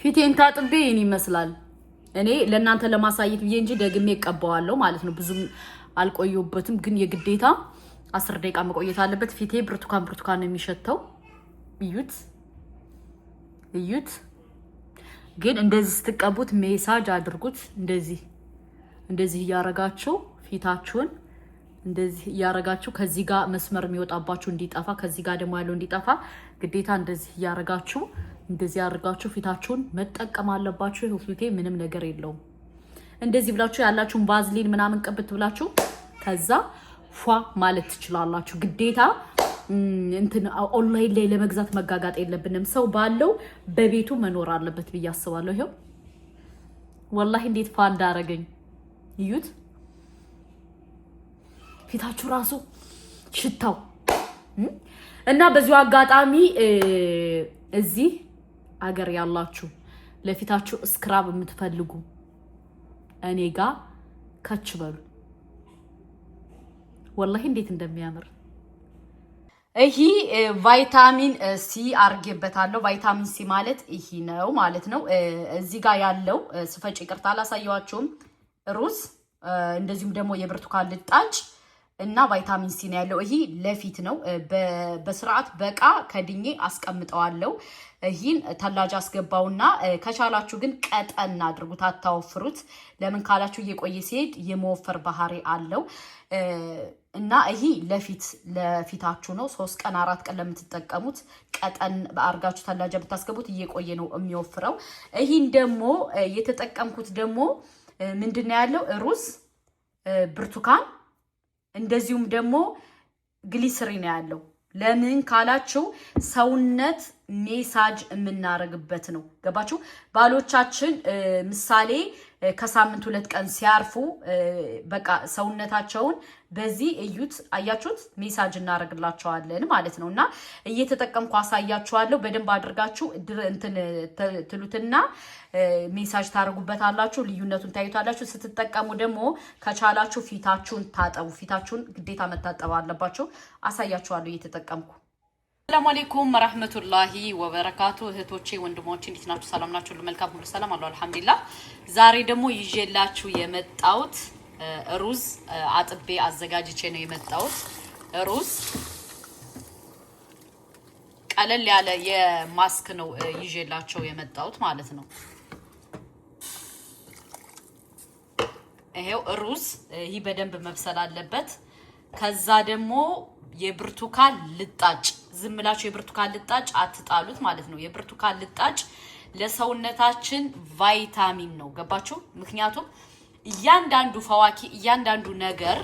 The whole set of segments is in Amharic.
ፊቴን ታጥቤ ይሄን ይመስላል። እኔ ለእናንተ ለማሳየት ብዬ እንጂ ደግሜ እቀባዋለሁ ማለት ነው። ብዙም አልቆየሁበትም፣ ግን የግዴታ 10 ደቂቃ መቆየት አለበት። ፊቴ ብርቱካን ነው የሚሸተው። እዩት። ግን እንደዚህ ስትቀቡት ሜሳጅ አድርጉት። እንደዚህ እያረጋችሁ ፊታችሁን እንደዚህ እያረጋችሁ ከዚህ ጋር መስመር የሚወጣባችሁ እንዲጠፋ፣ ከዚህ ጋር ደግሞ ያለው እንዲጠፋ ግዴታ እንደዚህ እያረጋችሁ እንደዚህ ያርጋችሁ ፊታችሁን መጠቀም አለባችሁ። ይሄው ፊቴ ምንም ነገር የለውም። እንደዚህ ብላችሁ ያላችሁን ባዝሊን ምናምን ቀብት ብላችሁ ከዛ ፏ ማለት ትችላላችሁ። ግዴታ ኦንላይን ላይ ለመግዛት መጋጋጥ የለብንም። ሰው ባለው በቤቱ መኖር አለበት ብዬ አስባለሁ። ይሄው ወላሂ እንዴት ፋ እንዳረገኝ እዩት። ፊታችሁ ራሱ ሽታው እና በዚሁ አጋጣሚ እዚህ አገር ያላችሁ ለፊታችሁ ስክራብ የምትፈልጉ እኔ ጋር ከች በሉ። ወላሂ እንዴት እንደሚያምር ይሄ ቫይታሚን ሲ አርጌበታለሁ። ቫይታሚን ሲ ማለት ይሄ ነው ማለት ነው። እዚህ ጋር ያለው ስፈጭ ይቅርታ አላሳየዋችሁም። ሩዝ እንደዚሁም ደግሞ የብርቱካን ልጣጭ እና ቫይታሚን ሲ ነው ያለው። ይሄ ለፊት ነው። በስርዓት በቃ ከድኜ አስቀምጠዋለሁ። ይሄን ተላጃ አስገባውና ከቻላችሁ ግን ቀጠን አድርጉት፣ አታወፍሩት። ለምን ካላችሁ እየቆየ ሲሄድ የመወፈር ባህሪ አለው እና ይሄ ለፊታችሁ ነው። 3 ቀን 4 ቀን ለምትጠቀሙት ቀጠን አርጋችሁ ተላጃ ብታስገቡት እየቆየ ነው የሚወፍረው። ይሄን ደግሞ የተጠቀምኩት ደግሞ ምንድነው ያለው ሩዝ፣ ብርቱካን እንደዚሁም ደግሞ ግሊሰሪን ነው ያለው። ለምን ካላችሁ ሰውነት ሜሳጅ የምናረግበት ነው። ገባችሁ? ባሎቻችን ምሳሌ ከሳምንት 2 ቀን ሲያርፉ በቃ ሰውነታቸውን በዚህ እዩት፣ አያችሁት? ሜሳጅ እናረግላቸዋለን ማለት ነውና እየተጠቀምኩ አሳያችኋለሁ። በደንብ አድርጋችሁ ትሉትና ሜሳጅ ታረጉበታላችሁ። ልዩነቱን ታዩታላችሁ። ስትጠቀሙ ደግሞ ከቻላችሁ ፊታችሁን ታጠቡ። ፊታችሁን ግዴታ መታጠብ አለባችሁ። አሳያችኋለሁ እየተጠቀምኩ። ሰላም አለይኩም ወራህመቱላሂ ወበረካቱ። እህቶቼ ወንድሞቼ እንዴት ናችሁ? ሰላም ናችሁ? መልካም ሁሉ ሰላም አለው አልহামዱሊላህ። ዛሬ ደግሞ ይዤላችሁ የመጣሁት ሩዝ አጥቤ አዘጋጅቼ ነው የመጣሁት። ሩዝ ቀለል ያለ የማስክ ነው ይዤላችሁ የመጣሁት ማለት ነው። ይሄው ሩዝ ይሄ በደንብ መብሰል አለበት። ከዛ ደግሞ የብርቱካን ልጣጭ ዝምላችሁ የብርቱካን ልጣጭ አትጣሉት ማለት ነው። የብርቱካን ልጣጭ ለሰውነታችን ቫይታሚን ነው። ገባችሁ? ምክንያቱም እያንዳንዱ ፈዋኪ እያንዳንዱ ነገር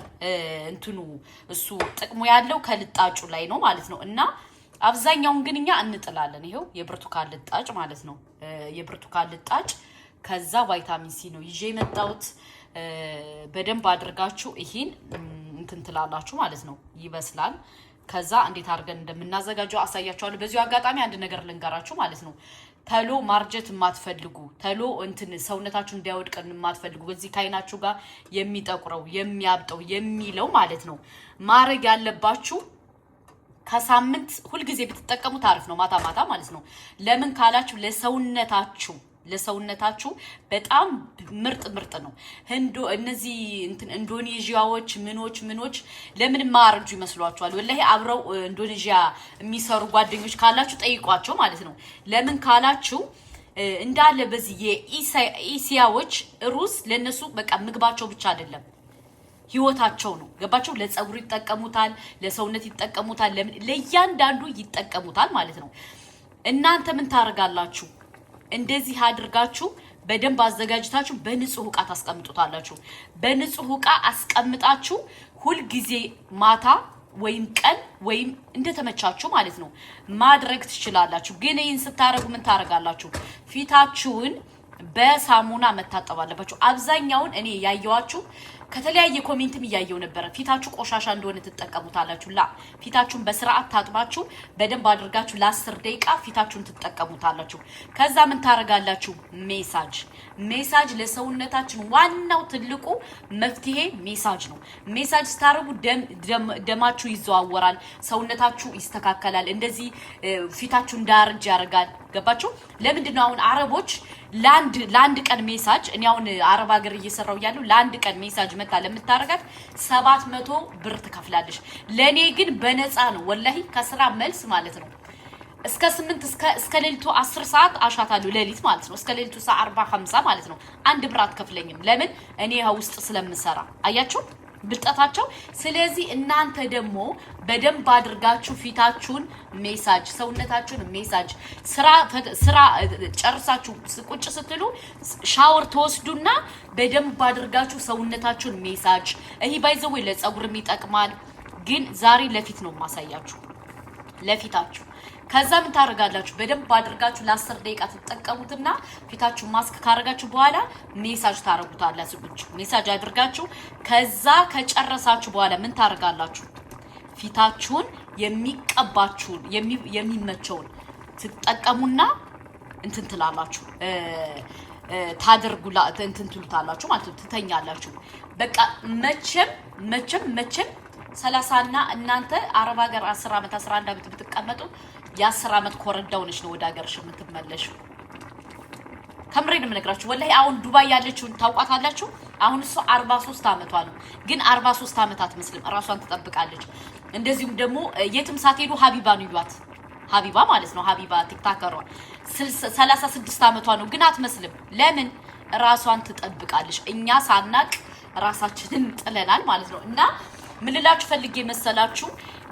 እሱ ጥቅሙ ያለው ከልጣጩ ላይ ነው ማለት ነው። እና አብዛኛውን ግን እኛ እንጥላለን። ይሄው የብርቱካን ልጣጭ ማለት ነው። የብርቱካን ልጣጭ ከዛ ቫይታሚን ሲ ነው ይዤ የመጣሁት። በደንብ አድርጋችሁ ይሄን ትላላችሁ ማለት ነው። ይበስላል። ከዛ እንዴት አድርገን እንደምናዘጋጀው አሳያችኋለሁ። በዚሁ አጋጣሚ አንድ ነገር ልንገራችሁ ማለት ነው። ተሎ ማርጀት የማትፈልጉ ተሎ ሰውነታችሁ እንዲያወድቅ የማትፈልጉ በዚህ ካይናችሁ ጋር የሚጠቁረው የሚያብጠው የሚለው ማለት ነው ማረግ ያለባችሁ ከሳምንት ሁልጊዜ ብትጠቀሙ ታሪፍ ነው። ማታ ማታ ማለት ነው። ለምን ካላችሁ ለሰውነታችሁ በጣም ምርጥ ነው። እነዚህ ኢንዶኔዥያዎች ምኖች ለምን ማርጁ ይመስሏችኋል? ወላሂ አብረው ኢንዶኔዥያ የሚሰሩ ጓደኞች ካላችሁ ጠይቋቸው ማለት ነው። ለምን ካላችሁ እንዳለ በዚህ የኢሲያዎች ሩዝ ለነሱ በቃ ምግባቸው ብቻ አይደለም ህይወታቸው ነው። ገባችሁ? ለፀጉር ይጠቀሙታል፣ ለሰውነት ይጠቀሙታል፣ ለእያንዳንዱ ይጠቀሙታል ማለት ነው። እናንተ ምን ታረጋላችሁ? እንደዚህ አድርጋችሁ በደንብ አዘጋጅታችሁ በንጹህ ዕቃ ታስቀምጡታላችሁ። በንጹህ ዕቃ አስቀምጣችሁ ሁሉ ጊዜ ማታ ወይም ቀን ወይም እንደተመቻችሁ ማለት ነው ማድረግ ትችላላችሁ። ግን ይሄን ስታረጉ ምን ታረጋላችሁ? ፊታችሁን በሳሙና መታጠብ አለባችሁ። አብዛኛውን እኔ ያየዋችሁ ከተለያየ ኮሜንትም እያየው ነበር ፊታችሁ ቆሻሻ እንደሆነ ትጠቀሙታላችሁ ላ ፊታችሁን በስርዓት ታጥባችሁ በደንብ አድርጋችሁ ለ10 ደቂቃ ፊታችሁን ትጠቀሙታላችሁ ከዛ ምን ታረጋላችሁ ሜሳጅ ለሰውነታችን ዋናው ትልቁ መፍትሄ ሜሳጅ ነው ሜሳጅ ስታረጉ ደማችሁ ይዘዋወራል ሰውነታችሁ ይስተካከላል እንደዚህ ፊታችሁ እንዳያረጅ ያረጋል ገባችሁ ለምንድን ነው አሁን አረቦች ላንድ ቀን ሜሳጅ እኔ አሁን አረብ ሀገር እየሰራው ያለው ላንድ ቀን ሜሳጅ መታ ለምታረጋት 700 ብር ትከፍላለሽ ለኔ ግን በነፃ ነው ወላሂ ከስራ መልስ ማለት ነው እስከ 8 እስከ ሌሊቱ 10 ሰዓት አሻታለሁ ሌሊት ማለት ነው እስከ ሌሊቱ 40 50 ማለት ነው አንድ ብር አትከፍለኝም ለምን እኔ ውስጥ ስለምሰራ አያችሁ ብልጣታቸው ስለዚህ እናንተ ደግሞ በደንብ አድርጋችሁ ፊታችሁን ሜሳጅ ሰውነታችሁን ሜሳጅ ስራ ጨርሳችሁ ቁጭ ስትሉ ሻወር ተወስዱና በደንብ አድርጋችሁ ሰውነታችሁን ሜሳጅ እሂ ባይዘው ለጸጉርም ይጠቅማል ግን ዛሬ ለፊት ነው ማሳያችሁ ለፊታችሁ ከዛ ምን ታረጋላችሁ በደንብ አድርጋችሁ ለ10 ደቂቃ ተጠቀሙትና ፊታችሁ ማስክ ካረጋችሁ በኋላ ሜሳጅ ታረጉታላችሁ ሜሳጅ አድርጋችሁ ከዛ ከጨረሳችሁ በኋላ ምን ታረጋላችሁ ፊታችሁን የሚቀባችሁን የሚመቸውን ትጠቀሙና እንትን ትላላችሁ ታደርጉላ እንትን ትሉታላችሁ ማለት ትተኛላችሁ በቃ መቼም 30 እና እናንተ አረብ ሀገር 10 አመት 11 አመት ብትቀመጡ የ10 አመት ኮረዳውንሽ ነው ወደ ሀገርሽ የምትመለሽው ከምሬን ምነግራችሁ ወላሂ አሁን ዱባይ ያለችውን ታውቃታላችሁ አሁን እሱ 43 አመቷ ነው ግን 43 አመት አትመስልም ራሷን ትጠብቃለች እንደዚሁም ደግሞ የትም ሳትሄዱ ሀቢባ ነው ይሏት ሀቢባ ማለት ነው ሀቢባ ቲክታከሯ 36 አመቷ ነው ግን አትመስልም ለምን ራሷን ትጠብቃለች እኛ ሳናቅ ራሳችንን ጥለናል ማለት ነው እና ምን ልላችሁ ፈልጌ መሰላችሁ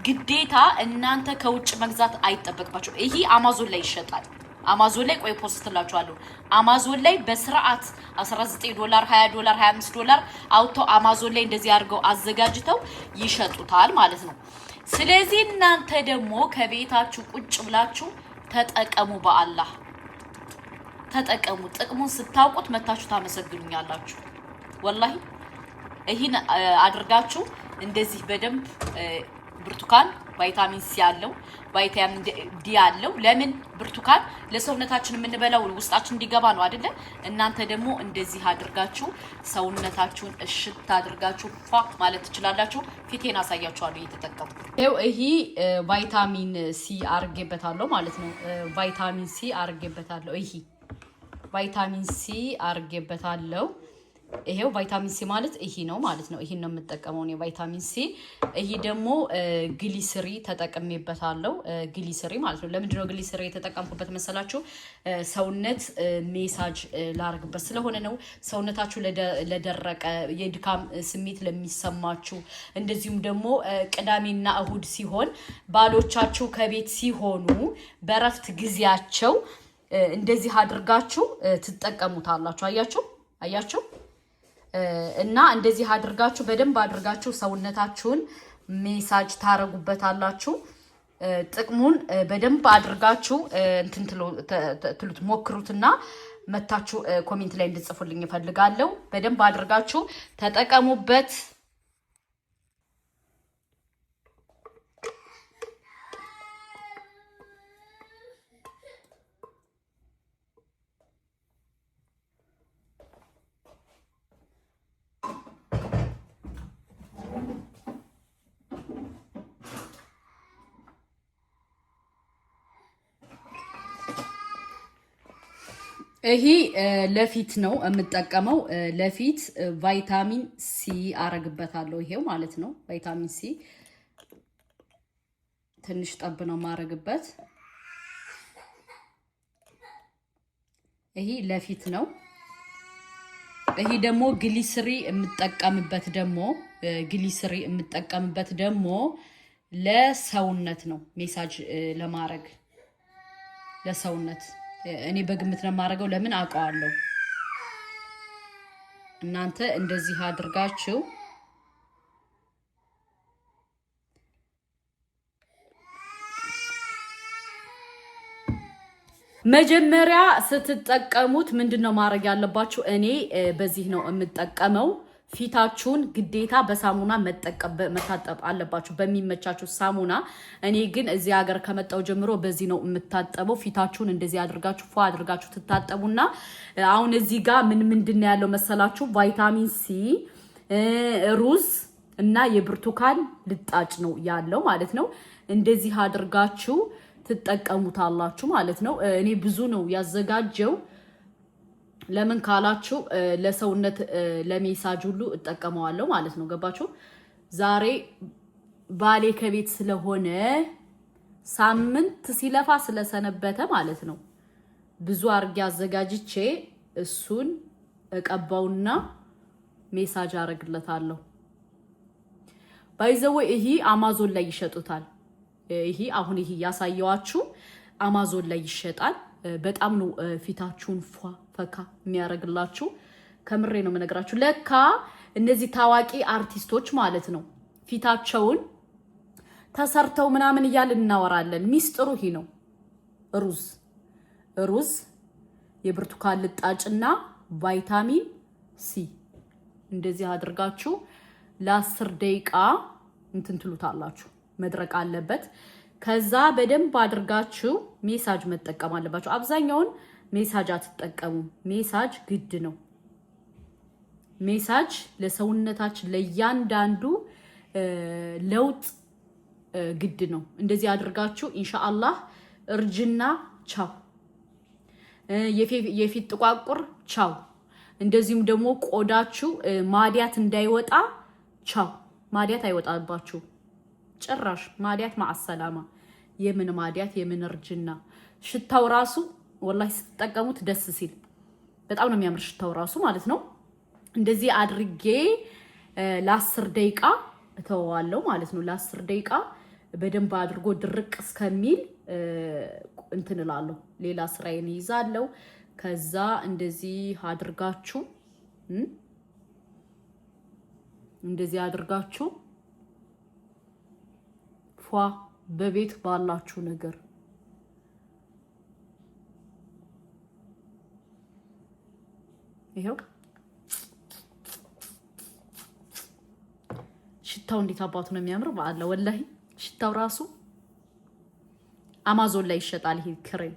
ግዴታ እናንተ ከውጭ መግዛት አይጠበቅባችሁ ይሄ አማዞን ላይ ይሸጣል አማዞን ላይ ቆይ ፖስትላችኋለሁ አማዞን ላይ በስርዓት $19 $20 $25 አውቶ አማዞን ላይ እንደዚህ አድርገው አዘጋጅተው ይሸጡታል ማለት ነው ስለዚህ እናንተ ደግሞ ከቤታችሁ ቁጭ ብላችሁ ተጠቀሙ በአላህ ተጠቀሙ ጥቅሙን ስታውቁት መታችሁ ታመሰግኑኛላችሁ ወላሂ ይሄን አድርጋችሁ እንደዚህ በደንብ ብርቱካን ቫይታሚን ሲ ያለው ቫይታሚን ዲ ያለው ለምን ብርቱካን ለሰውነታችን የምንበላው ውስጣችን እንዲገባ ነው አይደለ እናንተ ደግሞ እንደዚህ አድርጋችሁ ሰውነታችሁን እሽት አድርጋችሁ ፏ ማለት ትችላላችሁ ፊቴን አሳያችኋለሁ እየተጠቀሙ ይሄ ቫይታሚን ሲ አርጌበታለሁ ማለት ነው ቫይታሚን ሲ አርጌበታለሁ ይሄ ቫይታሚን ሲ አርጌበታለሁ ይሄው ቫይታሚን ሲ ማለት ይሄ ነው ማለት ነው ይሄን ነው የምጠቀመው ነው ቫይታሚን ሲ ይሄ ደግሞ ግሊሰሪ ተጠቅሜበታለሁ ግሊሰሪ ማለት ነው ለምንድነው ግሊሰሪ የተጠቀምኩበት መሰላችሁ ሰውነት ሜሳጅ ላርግበት ስለሆነ ነው ሰውነታችሁ ለደረቀ የድካም ስሜት ለሚሰማችሁ እንደዚሁም ደግሞ ቅዳሜና እሁድ ሲሆን ባሎቻችሁ ከቤት ሲሆኑ በረፍት ጊዜያቸው እንደዚህ አድርጋችሁ ትጠቀሙታላችሁ አያችሁ እና እንደዚህ አድርጋችሁ በደንብ አድርጋችሁ ሰውነታችሁን ሜሳጅ ታረጉበታላችሁ ጥቅሙን በደንብ አድርጋችሁ እንትን ትሉት ሞክሩትና መታችሁ ኮሜንት ላይ እንድጽፉልኝ እፈልጋለሁ በደንብ አድርጋችሁ ተጠቀሙበት ይሄ ለፊት ነው የምጠቀመው ለፊት ቫይታሚን ሲ አረግበታለሁ ይሄው ማለት ነው ቫይታሚን ሲ ትንሽ ጠብ ነው ማረግበት ይሄ ለፊት ነው ይሄ ደግሞ ግሊሰሪ የምጠቀምበት ደግሞ ለሰውነት ነው ሜሳጅ ለማረግ ለሰውነት እኔ በግምት ነው ማረገው ለምን አውቀዋለሁ እናንተ እንደዚህ አድርጋችሁ መጀመሪያ ስትጠቀሙት ምንድነው ማረግ ያለባችሁ እኔ በዚህ ነው የምጠቀመው ፊታችሁን ግዴታ በሳሙና መታጠብ አለባችሁ በሚመቻችሁ ሳሙና። እኔ ግን እዚህ ሀገር ከመጣው ጀምሮ በዚህ ነው የምታጠበው። ፊታችሁን እንደዚህ አድርጋችሁ ፏ አድርጋችሁ ትታጠቡና አሁን እዚህ ጋር ምንድን ያለው መሰላችሁ? ቫይታሚን ሲ፣ ሩዝ እና የብርቱካን ልጣጭ ነው ያለው ማለት ነው። እንደዚህ አድርጋችሁ ትጠቀሙታላችሁ ማለት ነው። እኔ ብዙ ነው ያዘጋጀው። ለምን ካላችሁ ለሰውነት ለሜሳጅ ሁሉ እጠቀመዋለሁ ማለት ነው። ገባችሁ? ዛሬ ባሌ ከቤት ስለሆነ ሳምንት ሲለፋ ስለሰነበተ ማለት ነው ብዙ አርጌ አዘጋጅቼ እሱን እቀባውና ሜሳጅ አረግለታለሁ። ባይዘው ይሄ አማዞን ላይ ይሸጡታል። ይሄ አሁን ይሄ ያሳየዋችሁ አማዞን ላይ ይሸጣል። በጣም ነው ፊታችሁን ፈካ የሚያረግላችሁ። ከምሬ ነው የምነግራችሁ። ለካ እነዚህ ታዋቂ አርቲስቶች ማለት ነው ፊታቸውን ተሰርተው ምናምን እያልን እናወራለን። ሚስጥሩ ይሄ ነው። ሩዝ፣ የብርቱካን ልጣጭና ቫይታሚን ሲ እንደዚህ አድርጋችሁ ለ10 ደቂቃ እንትን ትሉታላችሁ። መድረቅ አለበት። ከዛ በደንብ አድርጋችሁ ሜሳጅ መጠቀም አለባችሁ። አብዛኛውን ሜሳጅ አትጠቀሙም። ሜሳጅ ግድ ነው። ሜሳጅ ለሰውነታችን ለእያንዳንዱ ለውጥ ግድ ነው። እንደዚህ አድርጋችሁ ኢንሻአላህ እርጅና ቻው፣ የፊት ጥቋቁር ቻው፣ እንደዚሁም ደግሞ ቆዳችሁ ማዲያት እንዳይወጣ ቻው። ማዲያት አይወጣባችሁ ጭራሽ። ማዲያት ማዓሰላማ። የምን ማዲያት የምን እርጅና። ሽታው ራሱ ወላሂ ስትጠቀሙት ደስ ሲል በጣም ነው የሚያምር ሽታው ራሱ ማለት ነው። እንደዚህ አድርጌ ለ10 ደቂቃ እተወዋለሁ ማለት ነው። ለ10 ደቂቃ በደንብ አድርጎ ድርቅ እስከሚል እንትን እላለሁ። ሌላ ስራዬን ይዛለሁ። ከዛ እንደዚህ አድርጋችሁ ፏ በቤት ባላችሁ ነገር ይሄው ሽታው እንዴት አባቱ ነው የሚያምር። በአላ ወላሂ ሽታው ራሱ አማዞን ላይ ይሸጣል ይሄ ክሬም።